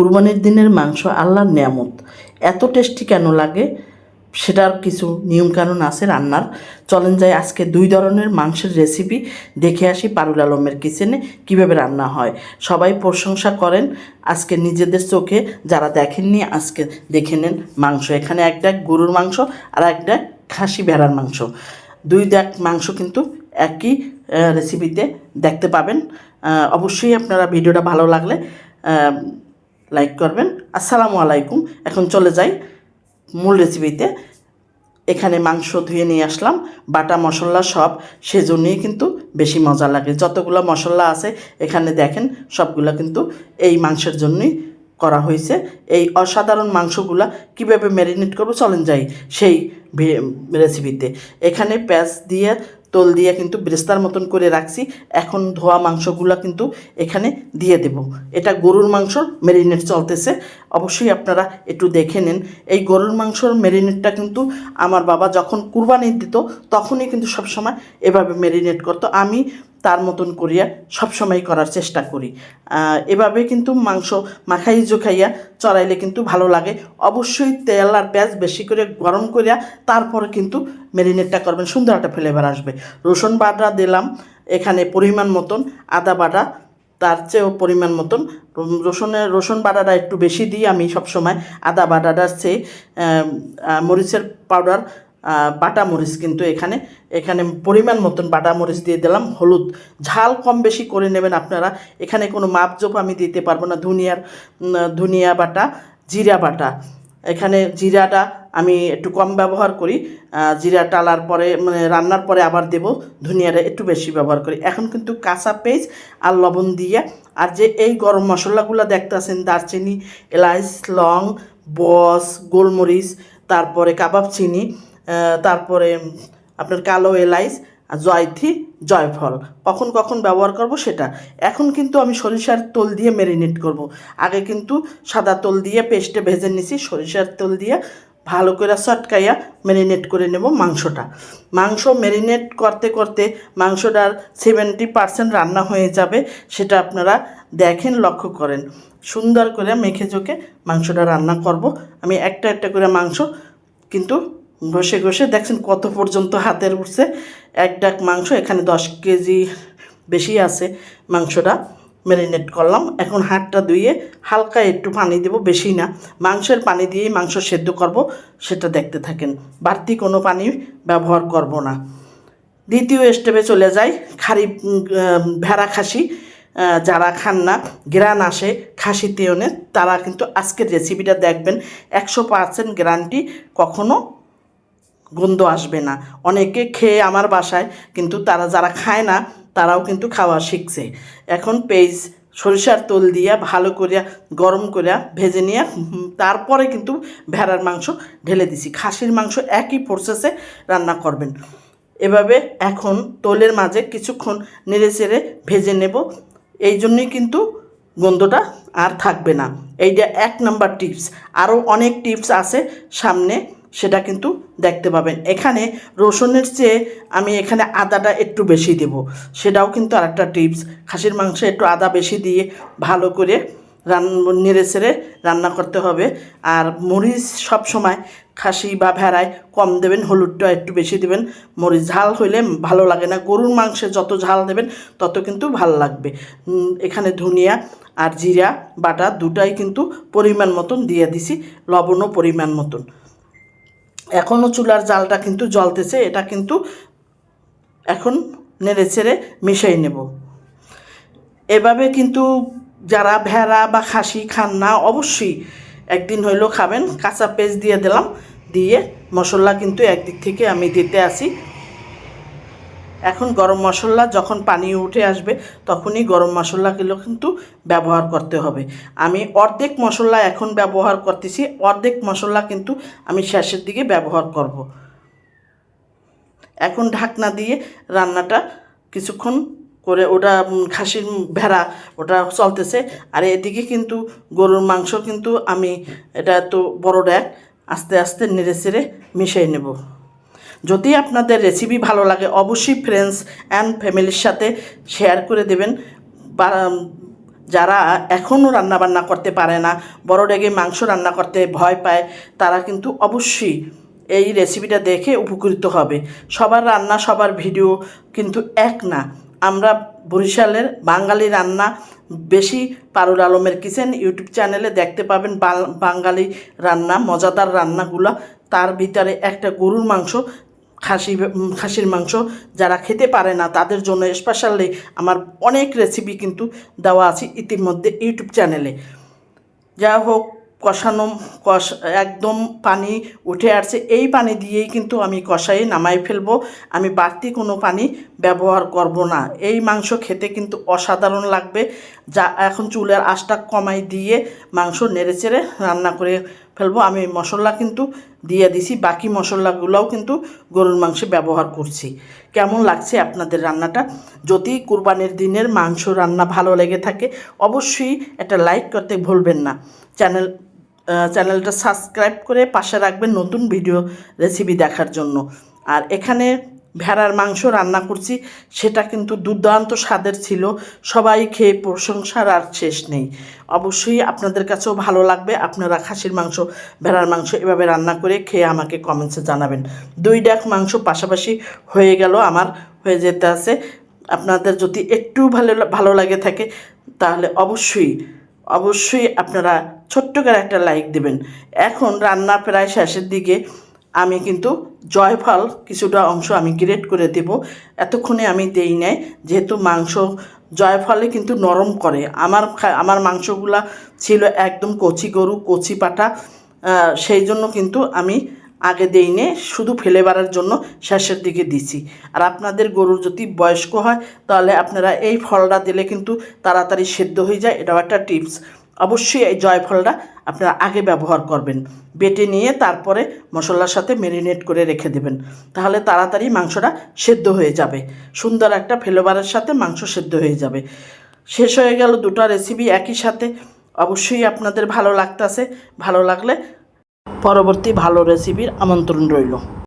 কুরবানির দিনের মাংস আল্লাহর নেয়ামত। এত টেস্টি কেন লাগে সেটার কিছু নিয়মকানুন আছে রান্নার। চলেন যাই আজকে 2 ধরনের মাংসের রেসিপি দেখে আসি পারুল আলমের কিচেনে কীভাবে রান্না হয়। সবাই প্রশংসা করেন, আজকে নিজেদের চোখে যারা দেখেননি আজকে দেখে নেন। মাংস এখানে একটা গরুর মাংস আর একটা খাসি ভেড়ার মাংস, 2 ডাক মাংস কিন্তু একই রেসিপিতে দেখতে পাবেন। অবশ্যই আপনারা ভিডিওটা ভালো লাগলে লাইক করবেন। আসসালামু আলাইকুম। এখন চলে যাই মূল রেসিপিতে। এখানে মাংস ধুয়ে নিয়ে আসলাম, বাটা মশলা সব, সেজন্যই কিন্তু বেশি মজা লাগে। যতগুলো মশলা আছে এখানে দেখেন সবগুলো কিন্তু এই মাংসের জন্যই করা হয়েছে। এই অসাধারণ মাংসগুলা কিভাবে ম্যারিনেট করবো চলেন যাই সেই রেসিপিতে। এখানে পেঁয়াজ দিয়ে তোল দিয়ে কিন্তু ব্রেস্তার মতন করে রাখছি। এখন ধোয়া মাংসগুলো কিন্তু এখানে দিয়ে দেব। এটা গরুর মাংসর ম্যারিনেট চলতেছে, অবশ্যই আপনারা একটু দেখে নেন। এই গরুর মাংসর ম্যারিনেটটা কিন্তু আমার বাবা যখন কুরবানি দিত তখনই কিন্তু সবসময় এভাবে ম্যারিনেট করতো। আমি তার মতন করিয়া সবসময় করার চেষ্টা করি। এভাবে কিন্তু মাংস মাখাই জোখাইয়া চড়াইলে কিন্তু ভালো লাগে। অবশ্যই তেল আর পেঁয়াজ বেশি করে গরম করিয়া তারপরে কিন্তু ম্যারিনেটটা করবেন, সুন্দর একটা ফ্লেভার আসবে। রসুন বাটা দিলাম এখানে পরিমাণ মতন, আদা বাটা তার চেয়েও পরিমাণ মতন। রসুন বাটাটা একটু বেশি দিই আমি সবসময়, আদা বাটাটার চেয়ে। মরিচের পাউডার, বাটা মরিচ কিন্তু এখানে এখানে পরিমাণ মতন বাটা মরিচ দিয়ে দিলাম। হলুদ ঝাল কম বেশি করে নেবেন আপনারা, এখানে কোনো মাপজোপ আমি দিতে পারবো না। ধনিয়া বাটা, জিরা বাটা, এখানে জিরাটা আমি একটু কম ব্যবহার করি। জিরা টালার পরে মানে রান্নার পরে আবার দেব, ধনিয়াটা একটু বেশি ব্যবহার করি। এখন কিন্তু কাঁচা পেঁয়াজ আর লবণ দিয়ে, আর যে এই গরম মশলাগুলো দেখতেছেন দারচিনি, এলাচ, লং, বস, গোলমরিচ, তারপরে কাবাব চিনি, তারপরে আপনার কালো এলাচ, জয়থি, জয়ফল কখন কখন ব্যবহার করব সেটা। এখন কিন্তু আমি সরিষার তেল দিয়ে ম্যারিনেট করব। আগে কিন্তু সাদা তেল দিয়ে পেস্টে ভেজে নিছি, সরিষার তেল দিয়ে ভালো করে চটকাইয়া ম্যারিনেট করে নেব মাংসটা। মাংস ম্যারিনেট করতে করতে মাংসটার 70% রান্না হয়ে যাবে, সেটা আপনারা দেখেন, লক্ষ্য করেন। সুন্দর করে মেখে চোখে মাংসটা রান্না করব আমি। একটা একটা করে মাংস কিন্তু ঘষে ঘষে দেখছেন কত পর্যন্ত হাতের উঠছে। এক ডাক মাংস এখানে 10 কেজি বেশি আছে মাংসটা ম্যারিনেট করলাম। এখন হাতটা ধুয়ে হালকা একটু পানি দেব, বেশি না। মাংসের পানি দিয়েই মাংস সেদ্ধ করব, সেটা দেখতে থাকেন। বাড়তি কোনো পানি ব্যবহার করব না। দ্বিতীয় স্টেপে চলে যাই। ভেড়া খাসি যারা খান না, গ্রান আসে খাসি তেয়নে, তারা কিন্তু আজকের রেসিপিটা দেখবেন। 100% গ্যারান্টি, কখনো গন্ধ আসবে না। অনেকে খেয়ে আমার বাসায়, কিন্তু তারা যারা খায় না তারাও কিন্তু খাওয়া শিখছে। এখন পেঁয়াজ সরিষার তেল দিয়ে ভালো করিয়া গরম করিয়া ভেজে নিয়ে তারপরে কিন্তু ভেড়ার মাংস ঢেলে দিছি। খাসির মাংস একই প্রসেসে রান্না করবেন এভাবে। এখন তেলের মাঝে কিছুক্ষণ নেড়ে চেড়ে ভেজে নেব, এই জন্যই কিন্তু গন্ধটা আর থাকবে না। এইটা 1 নাম্বার টিপস। আরও অনেক টিপস আছে সামনে, সেটা কিন্তু দেখতে পাবেন। এখানে রসুনের চেয়ে আমি এখানে আদাটা একটু বেশি দেব, সেটাও কিন্তু আরেকটা টিপস। খাসির মাংসে একটু আদা বেশি দিয়ে ভালো করে নেড়ে চেড়ে রান্না করতে হবে। আর মরিচ সব সময় খাসি বা ভেড়ায় কম দেবেন, হলুদটা একটু বেশি দেবেন। মরিচ ঝাল হইলে ভালো লাগে না। গরুর মাংসে যত ঝাল দেবেন তত কিন্তু ভালো লাগবে। এখানে ধনিয়া আর জিরা বাটা দুটাই কিন্তু পরিমাণ মতন দিয়ে দিছি, লবণও পরিমাণ মতন। এখনও চুলার জালটা কিন্তু জ্বলতেছে, এটা কিন্তু এখন নেড়ে চেড়ে মিশিয়ে নেব। এভাবে কিন্তু যারা ভেড়া বা খাসি খান না অবশ্যই একদিন হইলেও খাবেন। কাঁচা পেঁয়াজ দিয়ে দিলাম, দিয়ে মশলা কিন্তু একদিক থেকে আমি দিতে আসি। এখন গরম মশলা যখন পানি উঠে আসবে তখনই গরম মশলাগুলো কিন্তু ব্যবহার করতে হবে। আমি অর্ধেক মশলা এখন ব্যবহার করতেছি, অর্ধেক মশলা কিন্তু আমি শেষের দিকে ব্যবহার করব। এখন ঢাকনা দিয়ে রান্নাটা কিছুক্ষণ করে, ওটা খাসির ভেড়া ওটা চলতেছে, আর এদিকে কিন্তু গরুর মাংস কিন্তু আমি এটা তো বড় ড্যাক আস্তে আস্তে নেড়ে চেড়ে মিশিয়ে নেব। যদি আপনাদের রেসিপি ভালো লাগে অবশ্যই ফ্রেন্ডস অ্যান্ড ফ্যামিলির সাথে শেয়ার করে দেবেন। যারা এখনও রান্নাবান্না করতে পারে না, বড় ডেগে মাংস রান্না করতে ভয় পায়, তারা কিন্তু অবশ্যই এই রেসিপিটা দেখে উপকৃত হবে। সবার রান্না সবার ভিডিও কিন্তু এক না। আমরা বরিশালের বাঙালি রান্না বেশি পারুল আলমের কিচেন ইউটিউব চ্যানেলে দেখতে পাবেন বাঙালি রান্না, মজাদার রান্নাগুলো। তার ভিতরে একটা গরুর মাংস, খাসির মাংস যারা খেতে পারে না তাদের জন্য স্পেশালি আমার অনেক রেসিপি কিন্তু দেওয়া আছে ইতিমধ্যে ইউটিউব চ্যানেলে। যা হোক, একদম পানি উঠে আসছে, এই পানি দিয়েই কিন্তু আমি কষাই নামাই ফেলবো। আমি বাড়তি কোনো পানি ব্যবহার করব না। এই মাংস খেতে কিন্তু অসাধারণ লাগবে। যা এখন চুলের আঁচটা কমাই দিয়ে মাংস নেড়েচেড়ে রান্না করে ফেলবো। আমি মশলা কিন্তু দিয়ে দিছি, বাকি মশলাগুলোও কিন্তু গরুর মাংসে ব্যবহার করছি। কেমন লাগছে আপনাদের রান্নাটা? যদি কুরবানির দিনের মাংস রান্না ভালো লেগে থাকে অবশ্যই একটা লাইক করতে ভুলবেন না। চ্যানেলটা সাবস্ক্রাইব করে পাশে রাখবেন নতুন ভিডিও রেসিপি দেখার জন্য। আর এখানে ভেড়ার মাংস রান্না করছি, সেটা কিন্তু দুর্দান্ত স্বাদের ছিল। সবাই খেয়ে প্রশংসার আর শেষ নেই। অবশ্যই আপনাদের কাছেও ভালো লাগবে। আপনারা খাসির মাংস, ভেড়ার মাংস এভাবে রান্না করে খেয়ে আমাকে কমেন্টসে জানাবেন। 2 ডাক মাংস পাশাপাশি হয়ে গেল, আমার হয়ে যেতে আছে। আপনাদের যদি একটু ভালো লাগে থাকে তাহলে অবশ্যই আপনারা ছোট্ট করে একটা লাইক দেবেন। এখন রান্না প্রায় শেষের দিকে। আমি কিন্তু জয়ফল কিছুটা অংশ আমি গ্রেট করে দেব। এতক্ষণে আমি দেই নাই, যেহেতু মাংস জয়ফলে কিন্তু নরম করে। আমার মাংসগুলা ছিল একদম কচি গরু, কচি পাটা, সেই জন্য কিন্তু আমি আগে দেই নে, শুধু ফ্লেভারের জন্য শেষের দিকে দিছি। আর আপনাদের গরু যদি বয়স্ক হয় তাহলে আপনারা এই ফলটা দিলে কিন্তু তাড়াতাড়ি সেদ্ধ হয়ে যায়। এটাও একটা টিপস। অবশ্যই এই জয়ফলটা আপনারা আগে ব্যবহার করবেন, বেটে নিয়ে তারপরে মশলার সাথে ম্যারিনেট করে রেখে দেবেন, তাহলে তাড়াতাড়ি মাংসটা সেদ্ধ হয়ে যাবে। সুন্দর একটা ফ্লেভারের সাথে মাংস সেদ্ধ হয়ে যাবে। শেষ হয়ে গেল 2টা রেসিপি একই সাথে। অবশ্যই আপনাদের ভালো লাগতেছে। ভালো লাগলে পরবর্তী ভালো রেসিপির আমন্ত্রণ রইল।